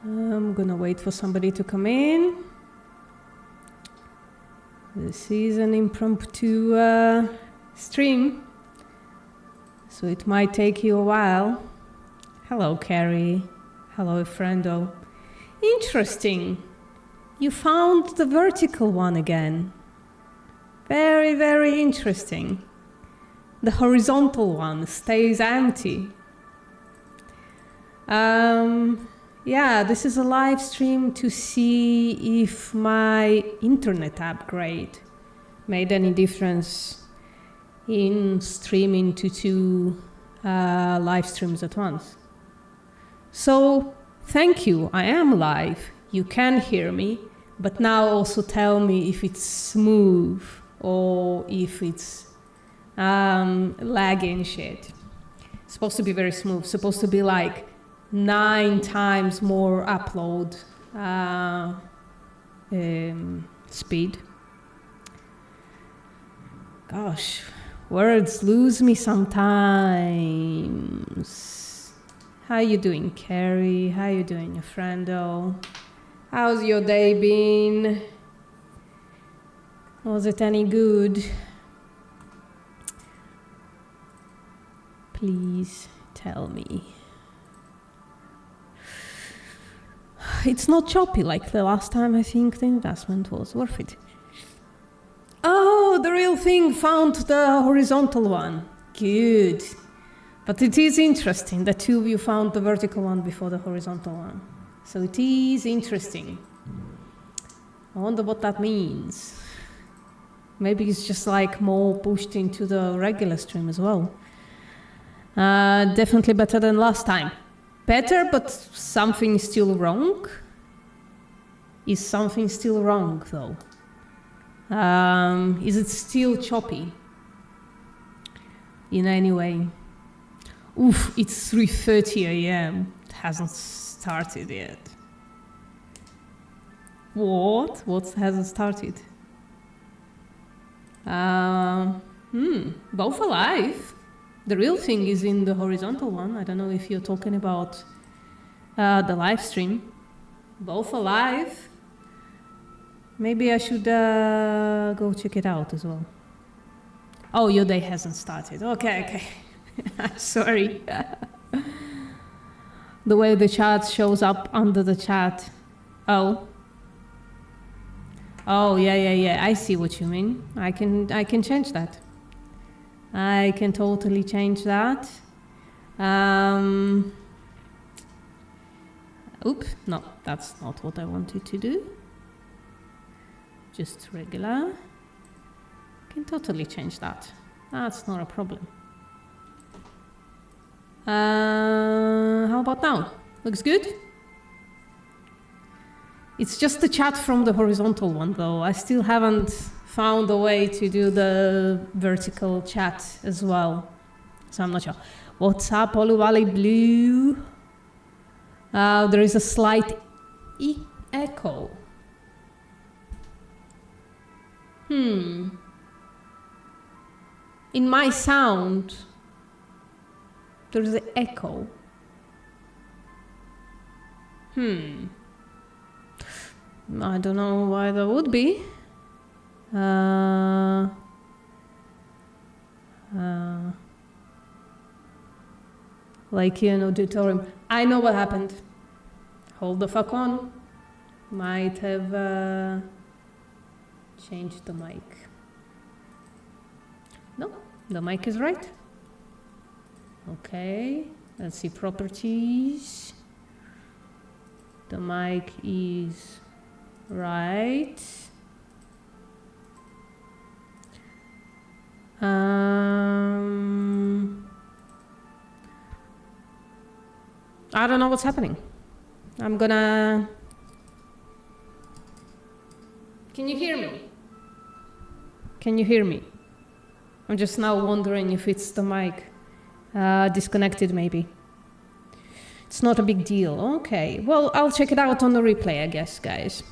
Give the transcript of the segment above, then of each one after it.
I'm gonna wait for somebody to come in. This is an impromptu stream, so it might take you a while. Hello, Carrie. Hello, friendo. Interesting. You found the vertical one again. Very, very interesting. The horizontal one stays empty. Yeah, this is a live stream to see if my internet upgrade made any difference in streaming to two live streams at once. So, thank you, I am live. You can hear me, but now also tell me if it's smooth or if it's lagging shit. It's supposed to be very smooth, supposed to be like 9 times more upload speed. Gosh, words lose me sometimes. How you doing, Carrie? How you doing, your friendo? How's your day been? Was it any good? Please tell me. It's not choppy like the last time. I think the investment was worth it. Oh, the real thing found the horizontal one. Good. But it is interesting that two of you found the vertical one before the horizontal one. So it is interesting. I wonder what that means. Maybe it's just like more pushed into the regular stream as well. Definitely better than last time. Better, but something is still wrong. Is something still wrong, though? Is it still choppy? In any way? Oof, it's 3:30 a.m. It hasn't started yet. What? What hasn't started? Both alive. The real thing is in the horizontal one. I don't know if you're talking about the live stream. Both alive. Maybe I should go check it out as well. Oh, your day hasn't started. Okay. I'm sorry. The way the chat shows up under the chat. Oh, yeah. I see what you mean. I can change that. I can totally change that. Oops, no, that's not what I wanted to do. Just regular. Can totally change that. That's not a problem. How about now? Looks good? It's just the chat from the horizontal one though. I still haven't found a way to do the vertical chat as well. So I'm not sure. What's up, Oluvali Blue? There is a slight echo. In my sound, there's an echo. I don't know why there would be. Like in an auditorium. I know what happened. Hold the fuck on. Might have changed the mic. No, the mic is right. Okay, let's see properties. The mic is right. I don't know what's happening. I'm gonna... Can you hear me? Can you hear me? I'm just now wondering if it's the mic disconnected maybe. It's not a big deal. Okay, well, I'll check it out on the replay, I guess, guys.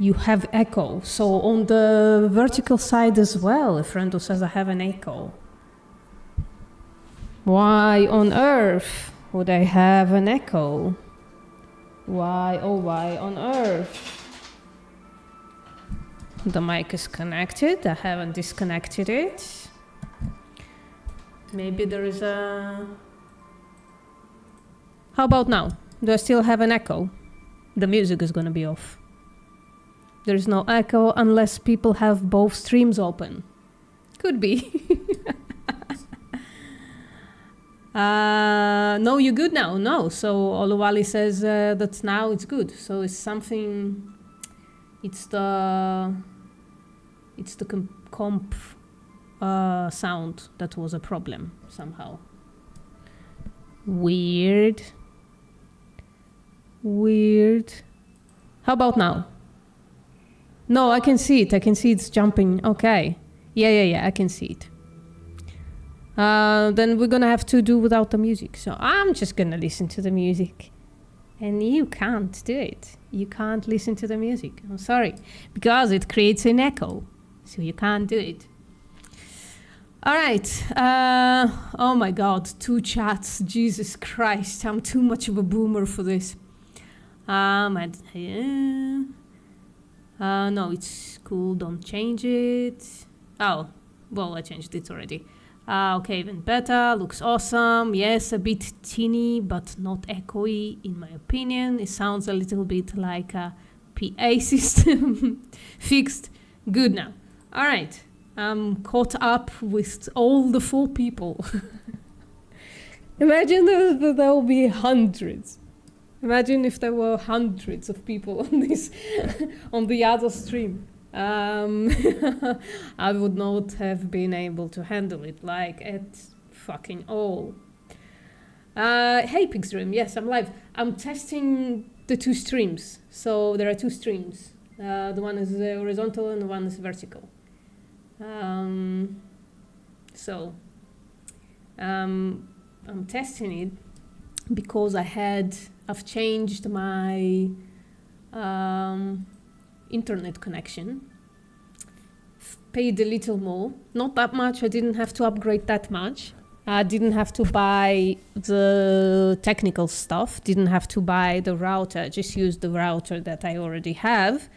You have echo. So on the vertical side as well, a friend who says I have an echo. Why on earth would I have an echo? Why, oh why on earth? The mic is connected, I haven't disconnected it. Maybe there is a... How about now? Do I still have an echo? The music is gonna be off. There is no echo unless people have both streams open. Could be. No, you're good now. No, so Oluwale says that now it's good. So it's something. It's the comp sound that was a problem somehow. Weird. How about now? No, I can see it. I can see it's jumping. Okay. Yeah. I can see it. Then we're gonna have to do without the music. So I'm just gonna listen to the music. And you can't do it. You can't listen to the music. I'm sorry. Because it creates an echo. So you can't do it. All right. Oh my God. 2 chats. Jesus Christ. I'm too much of a boomer for this. No, it's cool. Don't change it. Oh, well, I changed it already. Okay, even better. Looks awesome. Yes, a bit teeny, but not echoey, in my opinion. It sounds a little bit like a PA system. Fixed. Good now. All right. I'm caught up with all the 4 people. Imagine there will be hundreds. Imagine if there were hundreds of people on this, on the other stream. I would not have been able to handle it like at fucking all. Hey Pixdream, yes, I'm live. I'm testing the 2 streams. So there are 2 streams. The one is horizontal and the one is vertical. I'm testing it because I've changed my internet connection. Paid a little more, not that much. I didn't have to upgrade that much. I didn't have to buy the technical stuff, didn't have to buy the router, just used the router that I already have.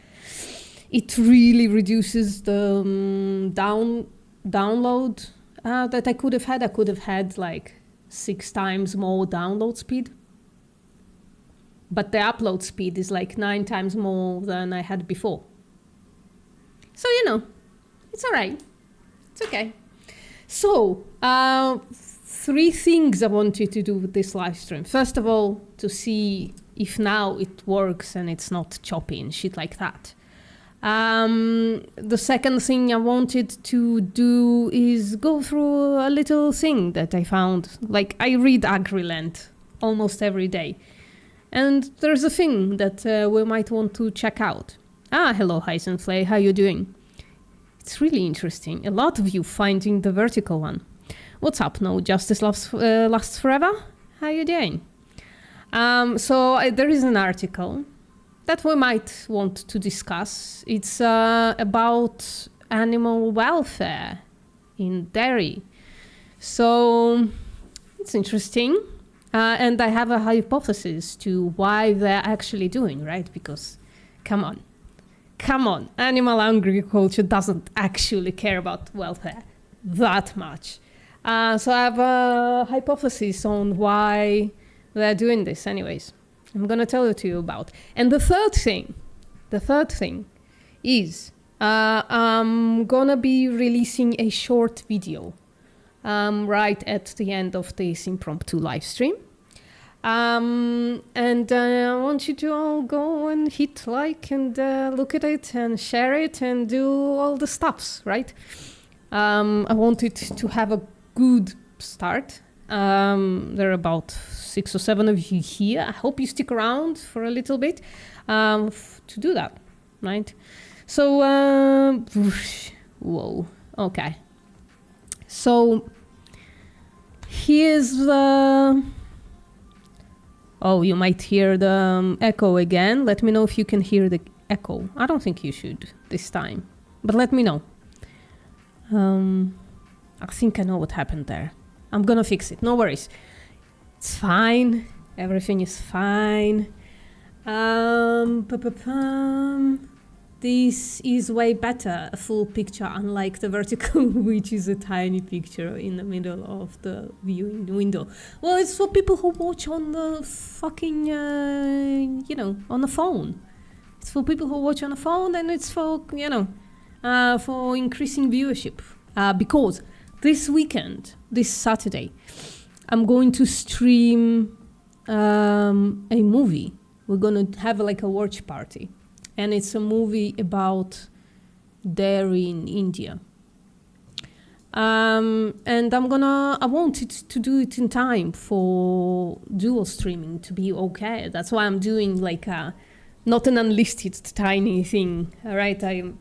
It really reduces the download that I could have had. I could have had like 6 times more download speed. But the upload speed is like 9 times more than I had before. So, it's all right. It's okay. So, 3 things I wanted to do with this live stream. First of all, to see if now it works and it's not choppy and shit like that. The second thing I wanted to do is go through a little thing that I found. Like, I read AgriLand almost every day. And there's a thing that we might want to check out. Hello, Heisenflay, how you doing? It's really interesting. A lot of you finding the vertical one. What's up? No justice lasts forever? How you doing? There is an article that we might want to discuss. It's about animal welfare in dairy. So it's interesting. And I have a hypothesis to why they're actually doing, right? Because, come on, animal agriculture doesn't actually care about welfare that much. So I have a hypothesis on why they're doing this anyways. I'm going to tell it to you about. And the third thing is I'm going to be releasing a short video right at the end of this impromptu live stream. And I want you to all go and hit like and look at it and share it and do all the stuffs, right? I want it to have a good start. There are about 6 or 7 of you here. I hope you stick around for a little bit to do that, right? So, whoa, okay. So, here's the... Oh, you might hear the echo again. Let me know if you can hear the echo. I don't think you should this time, but let me know. I think I know what happened there. I'm gonna fix it. No worries. It's fine. Everything is fine. This is way better, a full picture, unlike the vertical, which is a tiny picture in the middle of the viewing window. Well, it's for people who watch on the fucking, on the phone. It's for people who watch on the phone, and it's for, for increasing viewership. Because this weekend, this Saturday, I'm going to stream a movie. We're going to have like a watch party. And it's a movie about dairy in India. And I wanted to do it in time for dual streaming to be okay. That's why I'm doing like not an unlisted tiny thing, right? I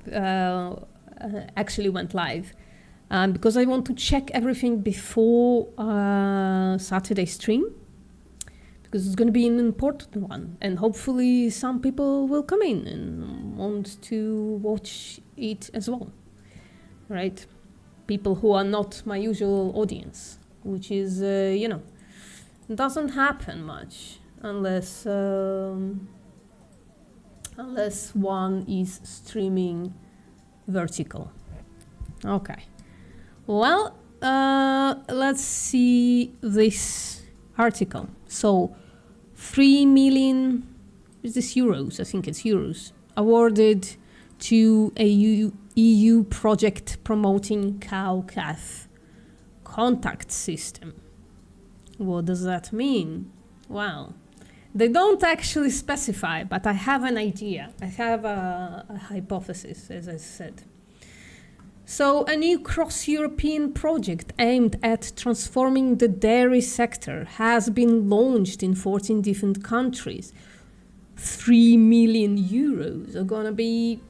actually went live because I want to check everything before Saturday stream. Because it's going to be an important one, and hopefully some people will come in and want to watch it as well, right? People who are not my usual audience, which is, doesn't happen much unless one is streaming vertical. Okay, well, let's see this article. So 3 million, is this euros? I think it's euros, awarded to a EU project promoting cow-calf contact system. What does that mean? Well, they don't actually specify, but I have an idea. I have a hypothesis, as I said. So a new cross-European project aimed at transforming the dairy sector has been launched in 14 different countries. 3 million euros are gonna be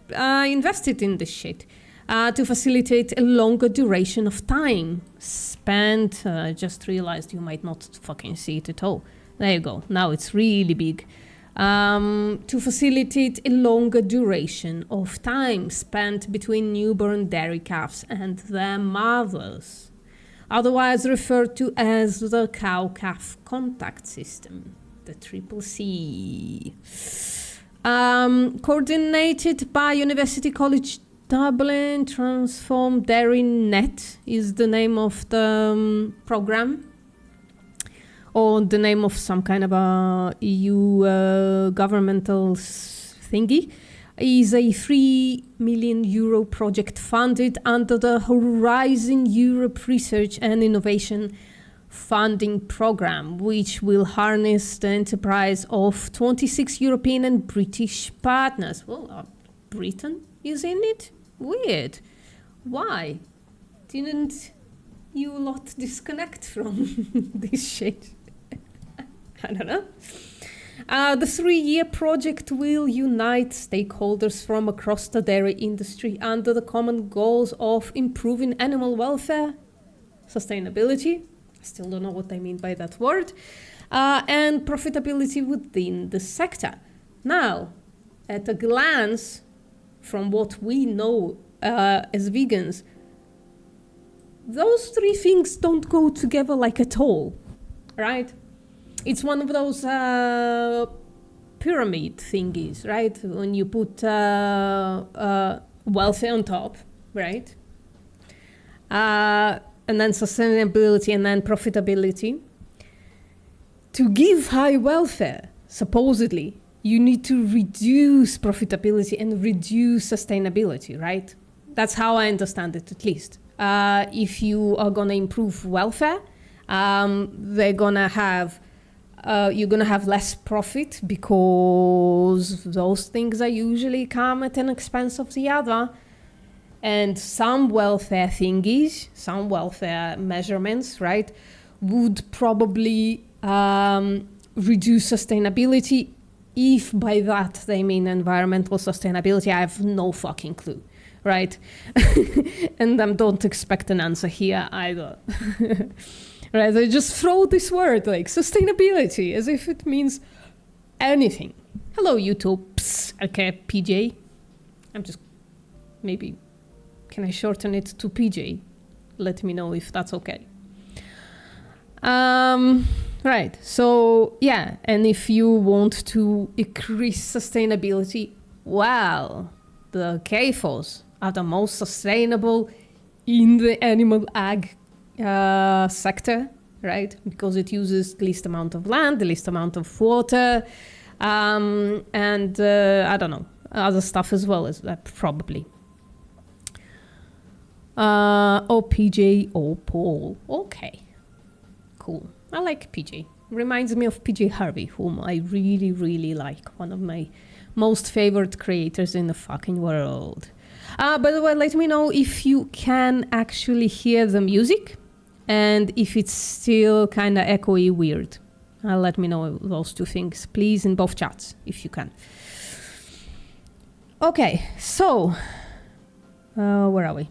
invested in this shit to facilitate a longer duration of time spent. I just realized you might not fucking see it at all. There you go. Now it's really big. To facilitate a longer duration of time spent between newborn dairy calves and their mothers, otherwise referred to as the cow-calf contact system, the CCC. Coordinated by University College Dublin, Transform Dairy Net is the name of the program, or the name of some kind of a EU governmental thingy, is a 3 million euro project funded under the Horizon Europe Research and Innovation Funding Program, which will harness the enterprise of 26 European and British partners. Well, Britain is in it? Weird. Why? Didn't you lot disconnect from this shit? I don't know. The 3-year project will unite stakeholders from across the dairy industry under the common goals of improving animal welfare, sustainability, I still don't know what I mean by that word, and profitability within the sector. Now, at a glance, from what we know as vegans, those 3 things don't go together like at all, right? It's one of those pyramid thingies, right? When you put welfare on top, right? And then sustainability and then profitability. To give high welfare, supposedly, you need to reduce profitability and reduce sustainability, right? That's how I understand it, at least. If you are gonna improve welfare, they're gonna have you're gonna have less profit because those things are usually come at an expense of the other. And some welfare thingies, some welfare measurements, right, would probably reduce sustainability. If by that they mean environmental sustainability, I have no fucking clue, right? And I don't expect an answer here either. Right, they just throw this word like sustainability as if it means anything. Hello, YouTube. Psst. Okay, PJ. I'm just, maybe, can I shorten it to PJ? Let me know if that's okay. Right. So yeah, and if you want to increase sustainability, well, the CAFOs are the most sustainable in the animal ag sector, right? Because it uses the least amount of land, the least amount of water, and I don't know, other stuff as well as that, probably. Oh, PJ or Paul. Okay. Cool. I like PJ. Reminds me of PJ Harvey, whom I really, really like. One of my most favorite creators in the fucking world. By the way, let me know if you can actually hear the music and if it's still kind of echoey weird. Let me know those two things, please, in both chats, if you can. Okay, so where are we?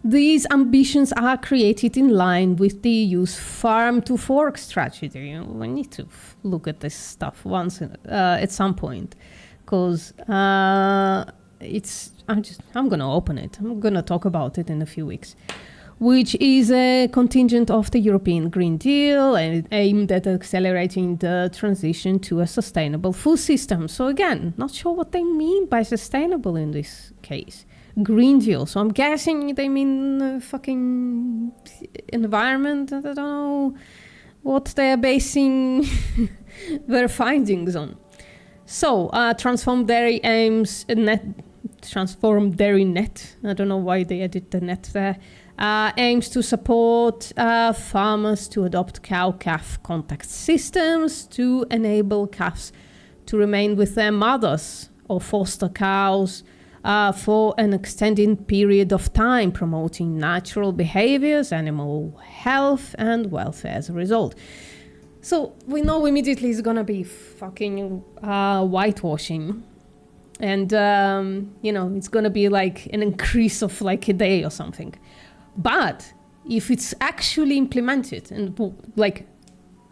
These ambitions are created in line with the EU's farm to fork strategy. We need to look at this stuff once at some point, because I'm gonna open it. I'm gonna talk about it in a few weeks, which is a contingent of the European Green Deal and aimed at accelerating the transition to a sustainable food system. So again, not sure what they mean by sustainable in this case. Green Deal. So I'm guessing they mean fucking environment. I don't know what they're basing their findings on. So Transform Dairy aims Transform Dairy Net. I don't know why they added the net there. Aims to support farmers to adopt cow-calf contact systems to enable calves to remain with their mothers or foster cows for an extended period of time, promoting natural behaviors, animal health and welfare as a result. So we know immediately it's gonna be fucking whitewashing, and it's gonna be like an increase of like a day or something. But if it's actually implemented, and like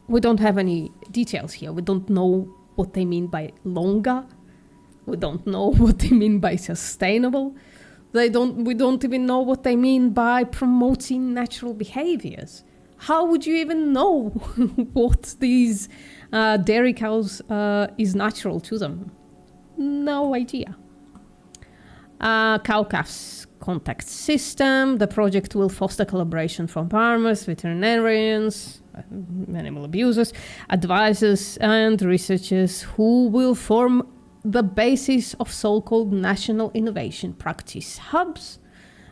we don't have any details here, we don't know what they mean by longer. We don't know what they mean by sustainable. We don't even know what they mean by promoting natural behaviors. How would you even know what these dairy cows is natural to them? No idea. Cow-calves contact system. The project will foster collaboration from farmers, veterinarians, animal abusers, advisors, and researchers who will form the basis of so-called national innovation practice hubs.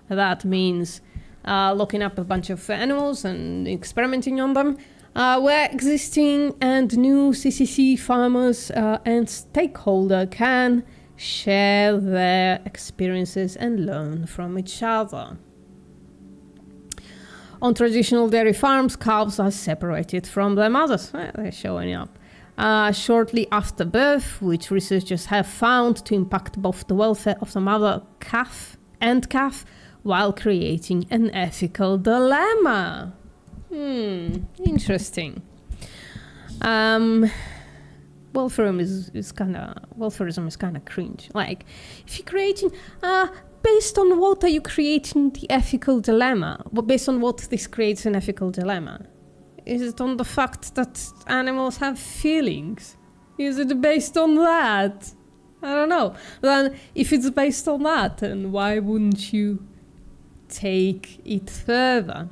That means looking up a bunch of animals and experimenting on them, where existing and new CCC farmers and stakeholders can share their experiences and learn from each other. On traditional dairy farms, calves are separated from their mothers. They're showing up. Shortly after birth, which researchers have found to impact both the welfare of the mother calf while creating an ethical dilemma. Interesting. Welfarism is kind of cringe. Like, if you're creating, based on what are you creating the ethical dilemma? Based on what this creates an ethical dilemma? Is it on the fact that animals have feelings? Is it based on that? I don't know. Then if it's based on that, then why wouldn't you take it further?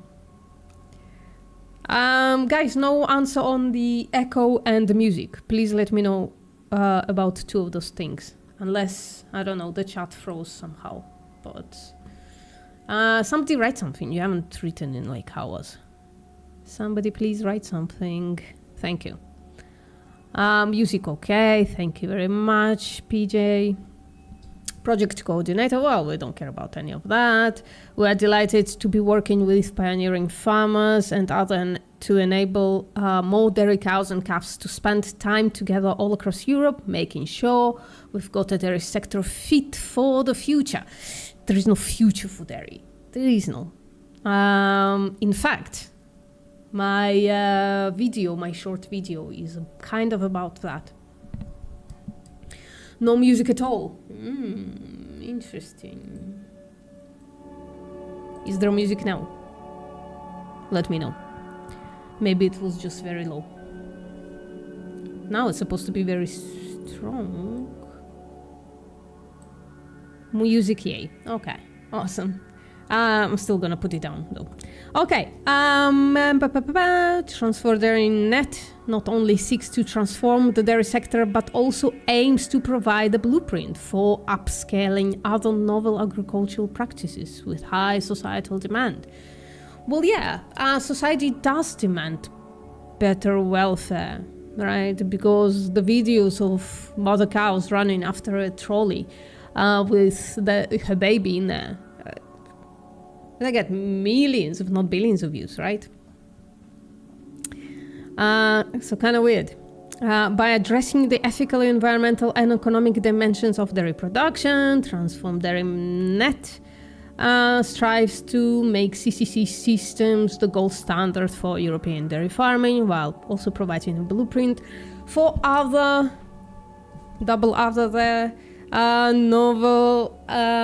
Guys, no answer on the echo and the music. Please let me know about two of those things. Unless, I don't know, the chat froze somehow. But somebody write something. You haven't written in like hours. Somebody please write something. Thank you. Music okay. Thank you very much, PJ. Project coordinator. Well, we don't care about any of that. We are delighted to be working with pioneering farmers and other to enable more dairy cows and calves to spend time together all across Europe, making sure we've got a dairy sector fit for the future. There is no future for dairy. There is no. In fact, my short video is kind of about that. No music at all. Interesting. Is there music now? Let me know. Maybe it was just very low. Now it's supposed to be very strong. Music, yay. Okay, awesome. I'm still gonna put it down though. Okay, Transform Dairy Net not only seeks to transform the dairy sector, but also aims to provide a blueprint for upscaling other novel agricultural practices with high societal demand. Well, yeah, society does demand better welfare, right? Because the videos of mother cows running after a trolley with her baby in there, they get millions, if not billions of views, right? So kind of weird. By addressing the ethical, environmental, and economic dimensions of dairy production, Transform Dairy Net strives to make CCC systems the gold standard for European dairy farming, while also providing a blueprint for other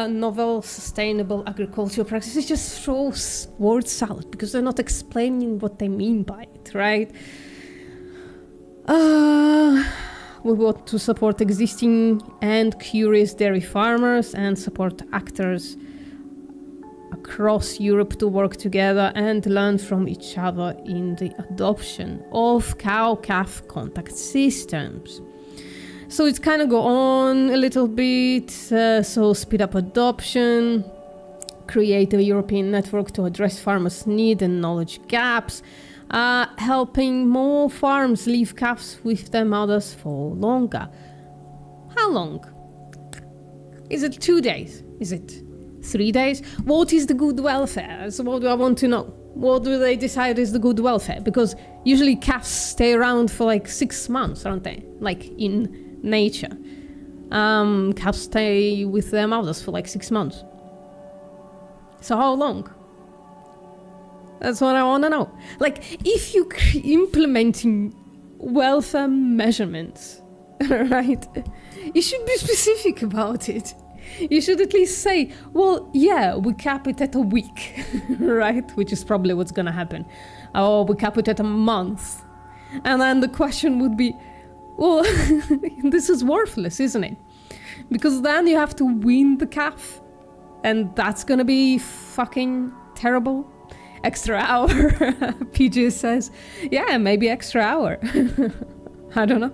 novel sustainable agricultural practices. Just throws word salad because they're not explaining what they mean by it, right? We want to support existing and curious dairy farmers and support actors across Europe to work together and learn from each other in the adoption of cow-calf contact systems. So it's kind of go on a little bit, so speed up adoption, create a European network to address farmers' need and knowledge gaps, helping more farms leave calves with their mothers for longer. How long? Is it 2 days? Is it 3 days? What is the good welfare? So what do I want to know? What do they decide is the good welfare? Because usually calves stay around for like 6 months, aren't they? Like in nature. Calves stay with their mothers for like 6 months. So how long? That's what I want to know. Like, if you're implementing welfare measurements, right, you should be specific about it. You should at least say, well, yeah, we cap it at a week, right? Which is probably what's going to happen. Or we cap it at a month. And then the question would be, well, this is worthless, isn't it? Because then you have to wean the calf. And that's going to be fucking terrible. Extra hour, PJ says. Yeah, maybe extra hour. I don't know.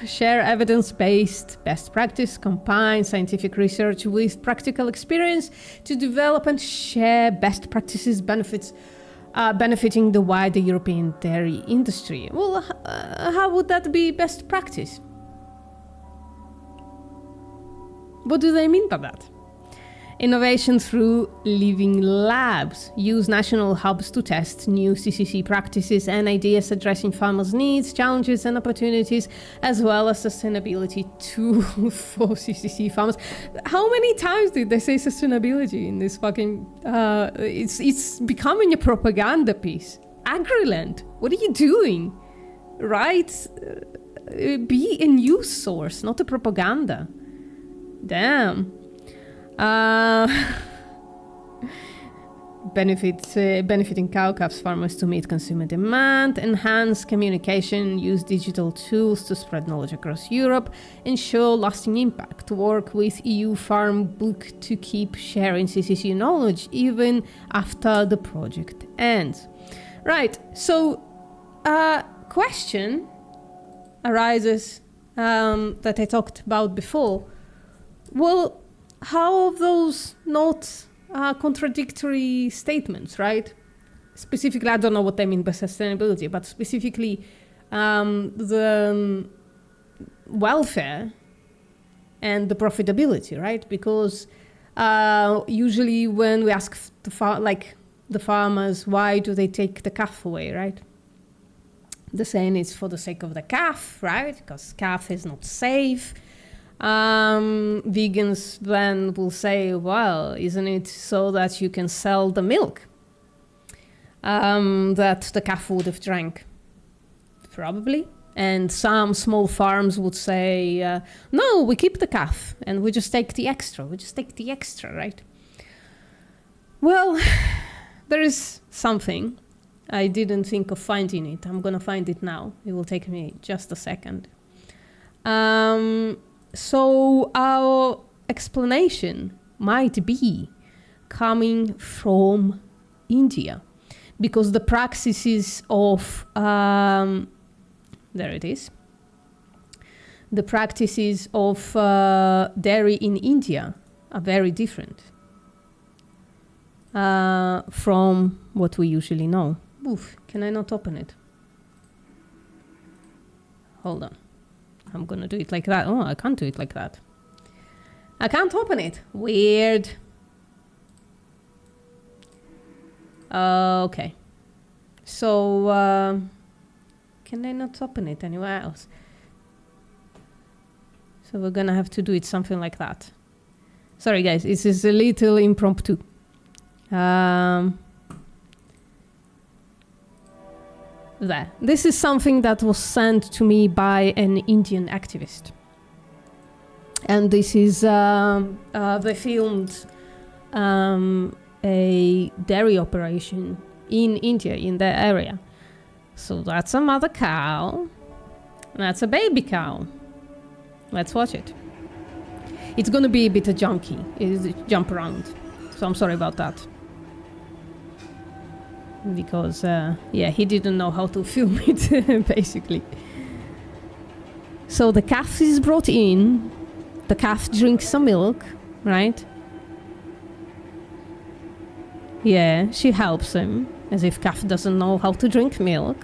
Share evidence-based best practice, combine scientific research with practical experience to develop and share best practices benefiting the wider European dairy industry. Well, how would that be best practice? What do they mean by that? Innovation through living labs. Use national hubs to test new CCC practices and ideas addressing farmers' needs, challenges and opportunities, as well as sustainability too for CCC farmers. How many times did they say sustainability in this fucking... it's becoming a propaganda piece. Agriland, what are you doing? Right? Be a news source, not a propaganda. Damn. Benefiting cow-calves farmers to meet consumer demand, enhance communication, use digital tools to spread knowledge across Europe, ensure lasting impact, work with EU Farm Book to keep sharing CCC knowledge even after the project ends. Right, so question arises that I talked about before. Well, how are those not contradictory statements, right? Specifically, I don't know what they mean by sustainability, but specifically the welfare and the profitability, right? Because usually when we ask the farmers, why do they take the calf away, right? They're saying it's for the sake of the calf, right? Because calf is not safe. Vegans then will say, well, isn't it so that you can sell the milk that the calf would have drank? Probably. And some small farms would say, no, we keep the calf and we just take the extra. Right? Well, there is something I didn't think of finding it. I'm gonna find it now. It will take me just a second. So our explanation might be coming from India, because the practices of there it is. The practices of dairy in India are very different from what we usually know. Oof, can I not open it? Hold on. I'm gonna do it like that. Oh, I can't do it like that. I can't open it. Weird. Okay. So, can I not open it anywhere else? So we're gonna have to do it something like that. Sorry guys, this is a little impromptu. There. This is something that was sent to me by an Indian activist. And this is, they filmed a dairy operation in India, in their area. So that's a mother cow. That's a baby cow. Let's watch it. It's gonna be a bit junky. It'll jump around. So I'm sorry about that. Because, yeah, he didn't know how to film it, basically. So the calf is brought in. The calf drinks some milk, right? Yeah, she helps him, as if calf doesn't know how to drink milk.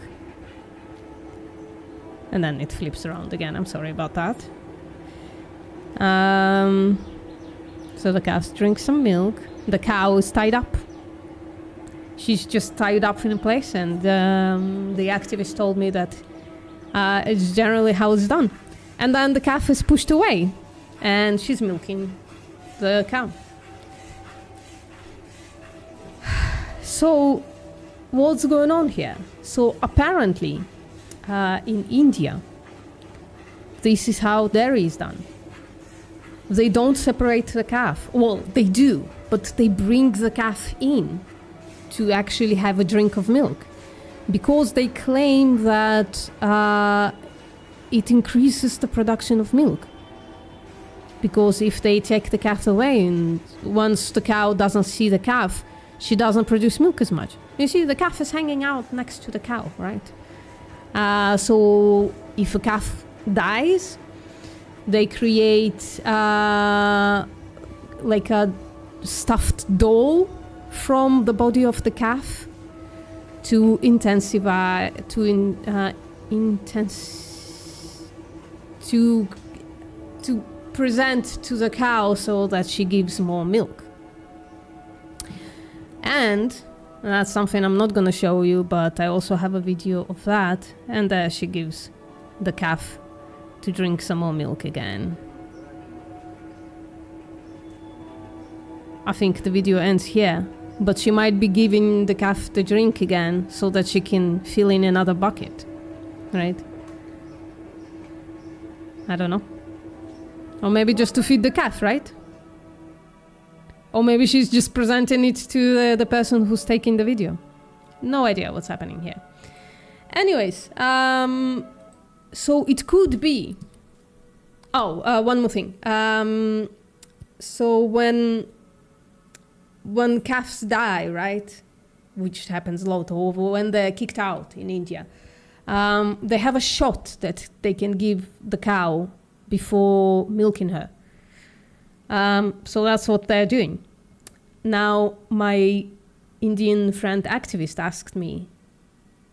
And then it flips around again. I'm sorry about that. So the calf drinks some milk. The cow is tied up. She's just tied up in a place, and the activist told me that it's generally how it's done. And then the calf is pushed away, and she's milking the cow. So, what's going on here? So apparently, in India, this is how dairy is done. They don't separate the calf. Well, they do, but they bring the calf in to actually have a drink of milk, because they claim that it increases the production of milk. Because if they take the calf away, and once the cow doesn't see the calf, she doesn't produce milk as much. You see, the calf is hanging out next to the cow, right? So if a calf dies, they create like a stuffed doll from the body of the calf to intensify, to present to the cow so that she gives more milk. And that's something I'm not gonna show you, but I also have a video of that, and there she gives the calf to drink some more milk again. I think the video ends here, but she might be giving the calf the drink again so that she can fill in another bucket, right? I don't know. Or maybe just to feed the calf, right? Or maybe she's just presenting it to the person who's taking the video. No idea what's happening here. Anyways, so it could be... Oh, one more thing. So when calves die, right, which happens a lot, or when they're kicked out in India, they have a shot that they can give the cow before milking her. So that's what they're doing. Now, my Indian friend activist asked me,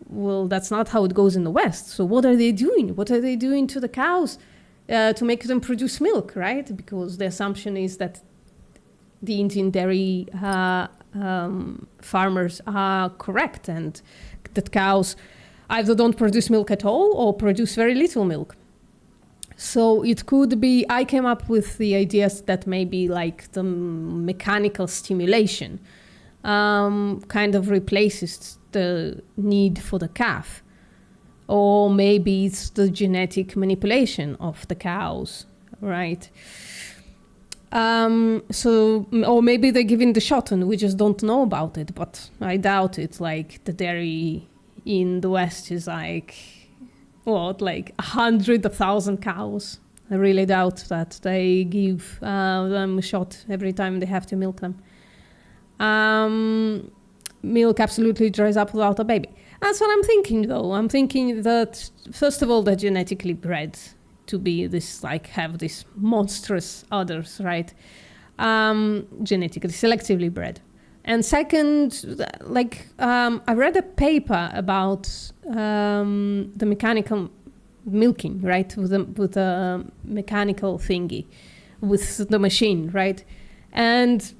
well, that's not how it goes in the West. So what are they doing? What are they doing to the cows to make them produce milk, right? Because the assumption is that the Indian dairy farmers are correct, and that cows either don't produce milk at all or produce very little milk. So it could be, I came up with the ideas that maybe like the mechanical stimulation kind of replaces the need for the calf. Or maybe it's the genetic manipulation of the cows, right? Or maybe they're giving the shot and we just don't know about it, but I doubt it. Like the dairy in the West is like, what, like 100,000 cows. I really doubt that they give them a shot every time they have to milk them. Milk absolutely dries up without a baby. That's what I'm thinking, though. I'm thinking that, first of all, they're genetically bred to be this, like, have these monstrous udders, right? Genetically, selectively bred. And second, like, I read a paper about the mechanical milking, right? With a mechanical thingy, with the machine, right? And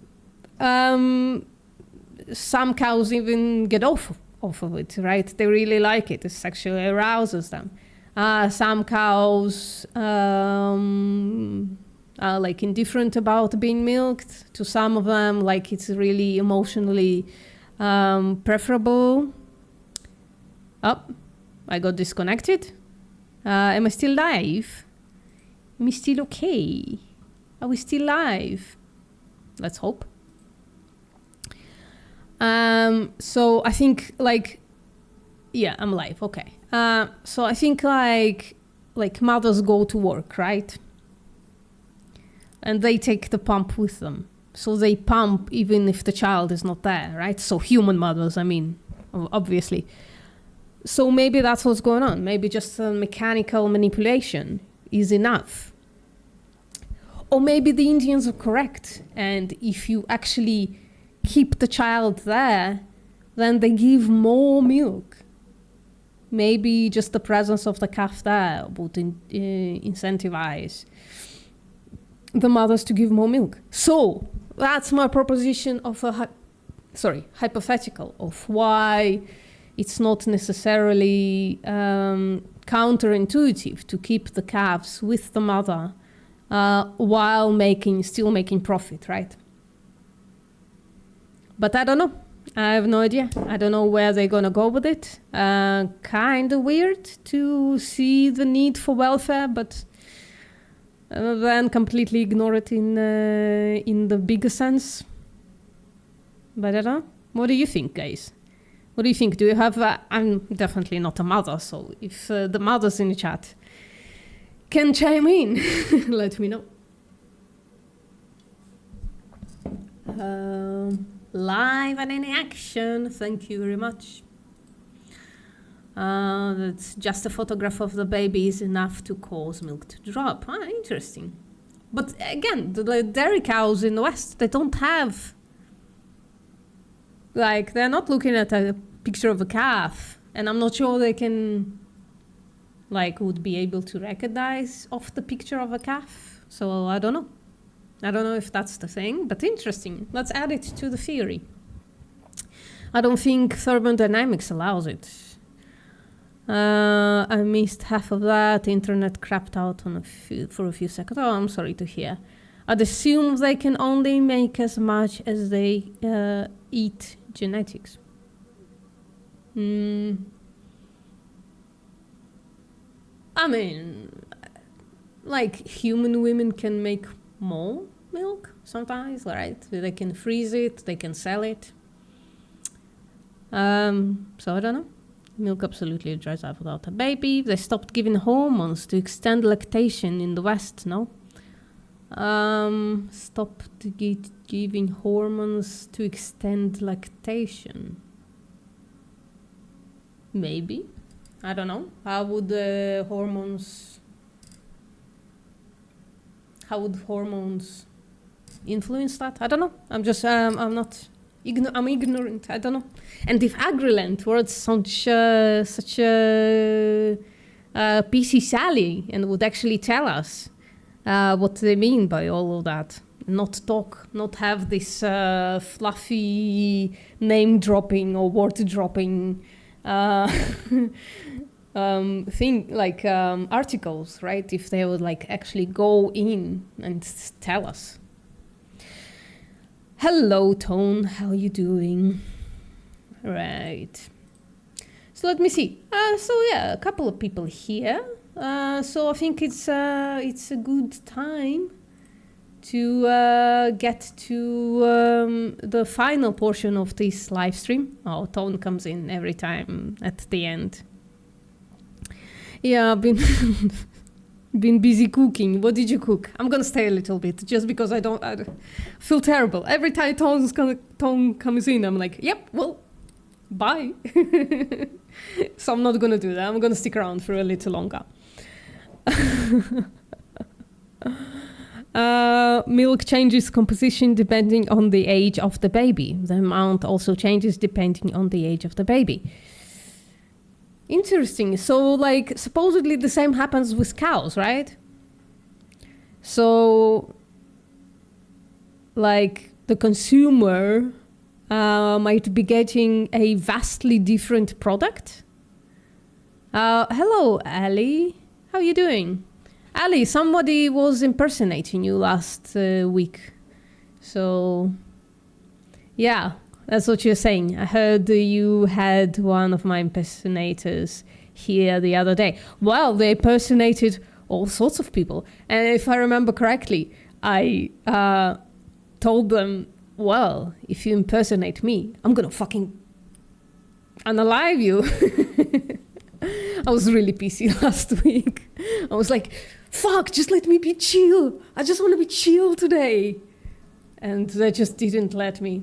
some cows even get off of it, right? They really like it. It sexually arouses them. Some cows are like indifferent about being milked. To some of them, like it's really emotionally preferable. Oh, I got disconnected. Am I still live? Am I still okay? Are we still live? Let's hope. So I think like, yeah, I'm live. Okay. So I think like mothers go to work, right? And they take the pump with them. So they pump even if the child is not there, right? So human mothers, I mean, obviously. So maybe that's what's going on. Maybe just a mechanical manipulation is enough. Or maybe the Indians are correct. And if you actually keep the child there, then they give more milk. Maybe just the presence of the calf there would incentivize the mothers to give more milk. So that's my proposition of a hypothetical of why it's not necessarily counterintuitive to keep the calves with the mother while still making profit, right? But I don't know. I have no idea. I don't know where they're gonna go with it. Kind of weird to see the need for welfare, but then completely ignore it in the bigger sense. But I don't know. What do you think, guys? What do you think? Do you have... I'm definitely not a mother, so if the mothers in the chat can chime in, let me know. Live and in action. Thank you very much. That's just a photograph of the baby is enough to cause milk to drop. Interesting. But again, the dairy cows in the West, they don't have... Like, they're not looking at a picture of a calf. And I'm not sure they can... Like, would be able to recognize off the picture of a calf. So, I don't know. I don't know if that's the thing, but interesting. Let's add it to the theory. I don't think thermodynamics allows it. I missed half of that. Internet crapped out for a few seconds. Oh, I'm sorry to hear. I'd assume they can only make as much as they eat genetics. I mean, like human women can make more milk sometimes, right? They can freeze it, they can sell it. So I don't know. Milk absolutely dries up without a baby. They stopped giving hormones to extend lactation in the West, no? Stopped giving hormones to extend lactation. Maybe. I don't know. How would hormones influence that? I don't know. I'm just, I'm ignorant. I don't know. And if Agriland were such a PC Sally and would actually tell us what they mean by all of that, not talk, not have this fluffy name dropping or word dropping thing like articles, right? If they would like actually go in and tell us. Hello, Tone. How are you doing? Right. So let me see. So yeah, a couple of people here. So I think it's a good time to get to the final portion of this live stream. Oh, Tone comes in every time at the end. Yeah, I've been been busy cooking. What did you cook? I'm gonna stay a little bit just because I feel terrible. Every time Tone comes in, I'm like, yep, well, bye. So I'm not gonna do that. I'm gonna stick around for a little longer. Milk changes composition depending on the age of the baby. The amount also changes depending on the age of the baby. Interesting. So, like, supposedly the same happens with cows, right? So, like, the consumer might be getting a vastly different product. Hello, Ali. How are you doing? Ali, somebody was impersonating you last week. So, yeah, that's what you're saying. I heard you had one of my impersonators here the other day. Well, they impersonated all sorts of people. And if I remember correctly, I told them, well, if you impersonate me, I'm gonna fucking unalive you. I was really pissy last week. I was like, fuck, just let me be chill. I just want to be chill today. And they just didn't let me.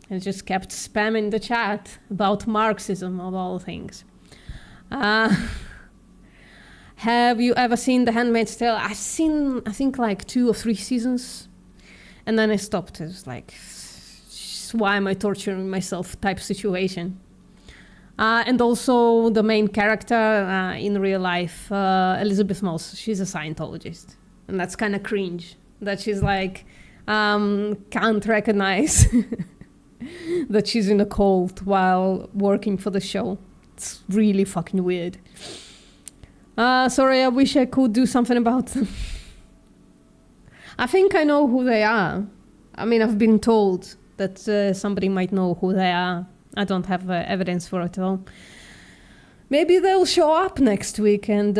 And just kept spamming the chat about Marxism of all things. Have you ever seen The Handmaid's Tale? I've seen, I think, like 2 or 3 seasons. And then I stopped. It was like, why am I torturing myself type situation. And also the main character in real life, Elizabeth Moss, she's a Scientologist. And that's kind of cringe. That she's like, can't recognize that she's in a cult while working for the show. It's really fucking weird. Sorry, I wish I could do something about them. I think I know who they are. I mean, I've been told that somebody might know who they are. I don't have evidence for it at all. Maybe they'll show up next week and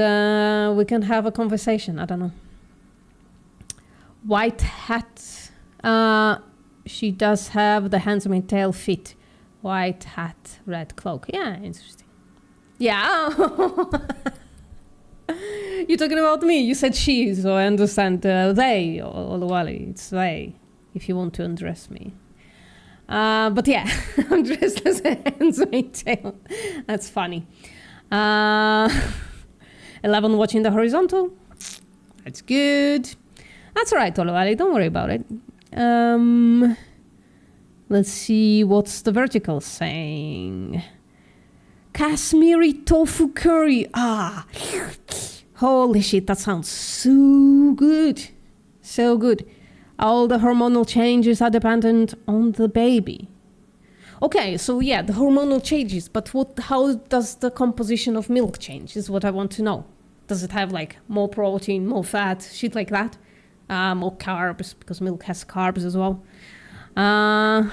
we can have a conversation. I don't know. White hat. She does have the Handmaid's Tale fit. White hat, red cloak. Yeah, interesting. Yeah. You're talking about me. You said she, so I understand they. Oluwale, it's they, if you want to undress me. But yeah, I'm dressed as a Handmaid's Tale. That's funny. 11 watching the horizontal. That's good. That's all right, Oluwale. Don't worry about it. Let's see what's the vertical saying. Kashmiri tofu curry. Holy shit, that sounds so good. So good. All the hormonal changes are dependent on the baby. Okay, so yeah, the hormonal changes, but how does the composition of milk change is what I want to know. Does it have like more protein, more fat, shit like that? More carbs, because milk has carbs as well. I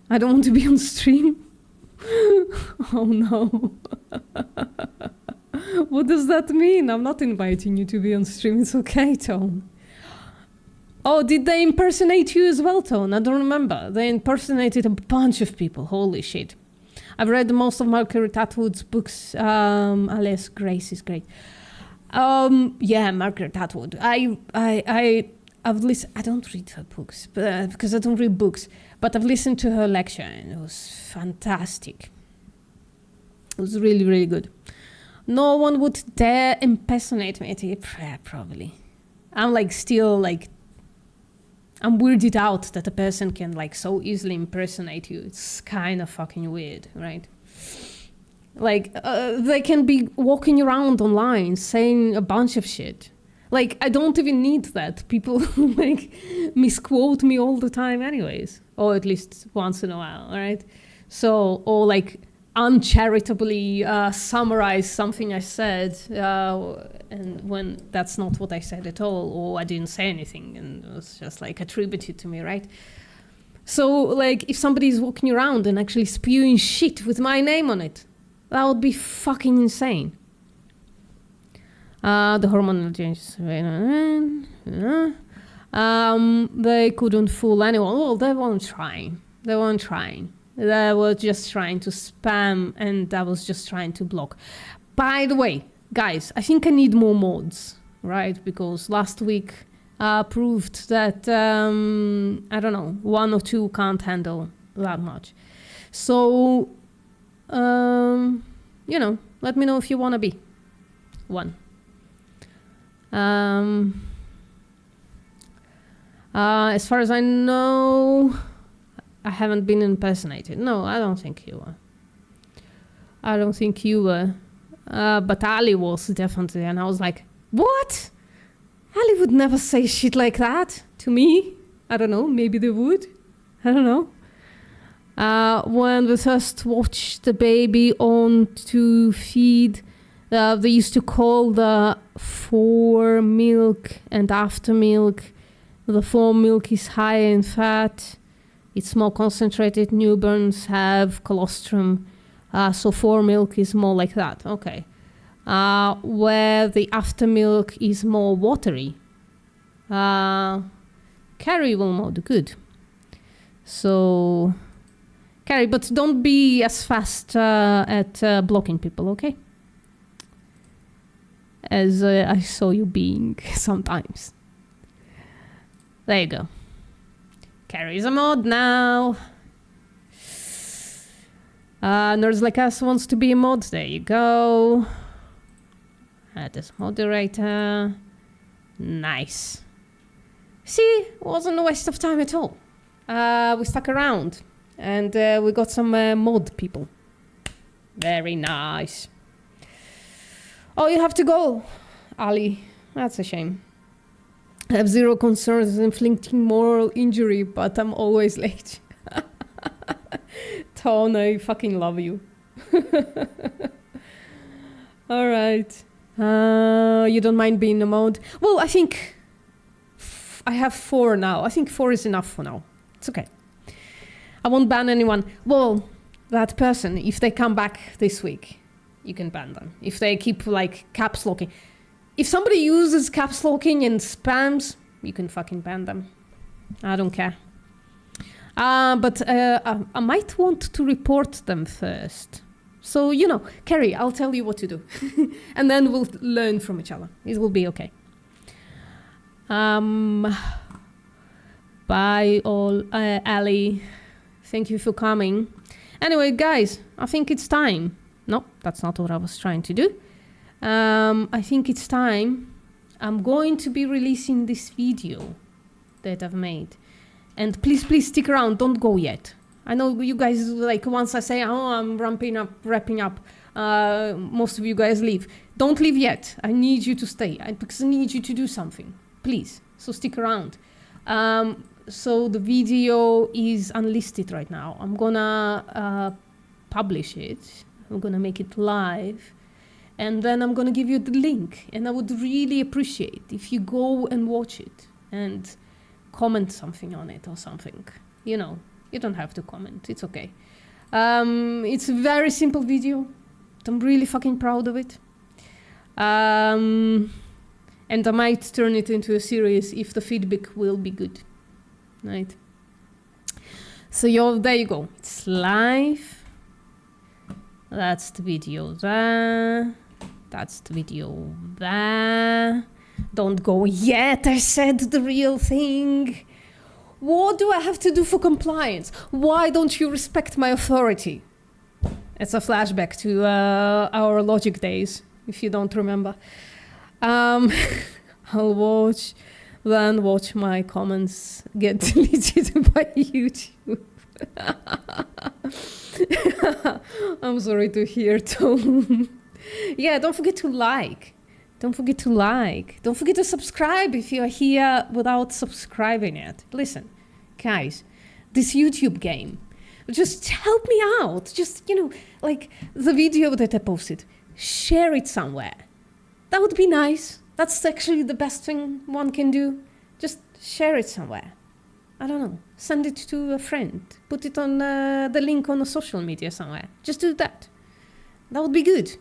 don't want to be on stream. Oh no. What does that mean? I'm not inviting you to be on stream. It's okay, Tone. Oh, did they impersonate you as well, Tone? I don't remember. They impersonated a bunch of people. Holy shit. I've read most of Margaret Atwood's books. Alice Grace is great. Yeah, Margaret Atwood. I've listened. I don't read her books, because I don't read books. But I've listened to her lecture, and it was fantastic. It was really, really good. No one would dare impersonate me. Yeah, probably. I'm like still like. I'm weirded out that a person can like so easily impersonate you. It's kind of fucking weird, right? Like they can be walking around online saying a bunch of shit. Like I don't even need that. People like misquote me all the time anyways. Or at least once in a while, right? So, or like uncharitably summarize something I said and when that's not what I said at all, or I didn't say anything and it was just like attributed to me, right? So like if somebody's walking around and actually spewing shit with my name on it, that would be fucking insane. The hormonal changes. They couldn't fool anyone. Well, they weren't trying. They weren't trying. They were just trying to spam, and I was just trying to block. By the way, guys, I think I need more mods, right? Because last week proved that, I don't know, 1 or 2 can't handle that much. So, you know, let me know if you want to be one. As far as I know, I haven't been impersonated. No, I don't think you were. I don't think you were. But Ali was definitely, and I was like, what? Ali would never say shit like that to me. I don't know, maybe they would. I don't know. When we first watched the baby on to feed, they used to call the fore milk and after milk. The fore milk is higher in fat. It's more concentrated. Newborns have colostrum. So fore milk is more like that. Okay. Where the after milk is more watery. Carrie will know the good. So, Carrie, but don't be as fast at blocking people, okay? As I saw you being sometimes. There you go. Carrie's a mod now. Nerds Like Us wants to be a mod. There you go. Add as moderator. Nice. See, wasn't a waste of time at all. We stuck around and we got some mod people. Very nice. Oh, you have to go, Ali. That's a shame. I have zero concerns inflicting moral injury, but I'm always late. Tone, I fucking love you. All right. You don't mind being a mod? Well, I think I have 4 now. I think 4 is enough for now. It's okay. I won't ban anyone. Well, that person, if they come back this week, you can ban them. If they keep like caps locking. If somebody uses caps locking and spams, you can fucking ban them. I don't care. But I might want to report them first. So, you know, Kerry, I'll tell you what to do. And then we'll learn from each other. It will be okay. Bye all, Ali. Thank you for coming. Anyway, guys, I think it's time. No, that's not what I was trying to do. I think it's time. I'm going to be releasing this video that I've made. And please, please stick around. Don't go yet. I know you guys, like, once I say, oh, I'm wrapping up, most of you guys leave. Don't leave yet. I need you to stay because I need you to do something. Please. So stick around. So the video is unlisted right now. I'm gonna publish it. I'm gonna make it live. And then I'm gonna give you the link. And I would really appreciate if you go and watch it and comment something on it or something. You know, you don't have to comment. It's okay. It's a very simple video. I'm really fucking proud of it. And I might turn it into a series if the feedback will be good. Right? So there you go. It's live. That's the video there. That's the video there. Don't go yet, I said the real thing. What do I have to do for compliance? Why don't you respect my authority? It's a flashback to our logic days, if you don't remember. I'll watch my comments get deleted by YouTube. I'm sorry to hear, Tom. Yeah, don't forget to like. Don't forget to like. Don't forget to subscribe if you're here without subscribing yet. Listen, guys, this YouTube game, just help me out. Just, you know, like the video that I posted, share it somewhere. That would be nice. That's actually the best thing one can do. Just share it somewhere. I don't know. Send it to a friend. Put it on the link on a social media somewhere. Just do that. That would be good.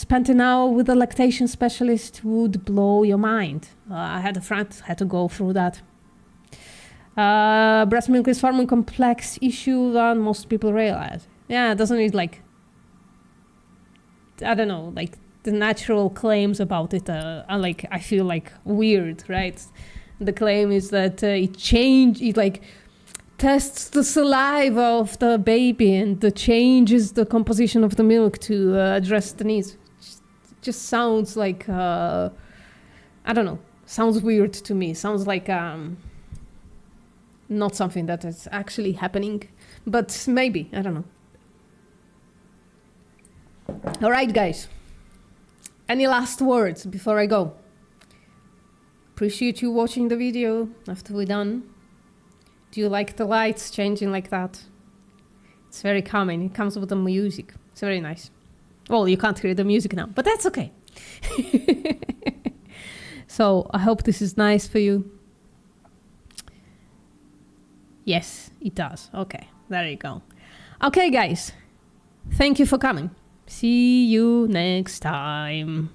spent an hour with a lactation specialist would blow your mind. I had a friend who had to go through that. Breast milk is far more complex issue than most people realize. Yeah, doesn't it, like, I don't know, like the natural claims about it are like, I feel like weird, right? The claim is that it like tests the saliva of the baby and changes the composition of the milk to address the needs. Just sounds like, I don't know, sounds weird to me. Sounds like not something that is actually happening, but maybe, I don't know. All right, guys. Any last words before I go? Appreciate you watching the video after we're done. Do you like the lights changing like that? It's very calming. It comes with the music. It's very nice. Well, you can't hear the music now, but that's okay. So I hope this is nice for you. Yes, it does. Okay, there you go. Okay, guys. Thank you for coming. See you next time.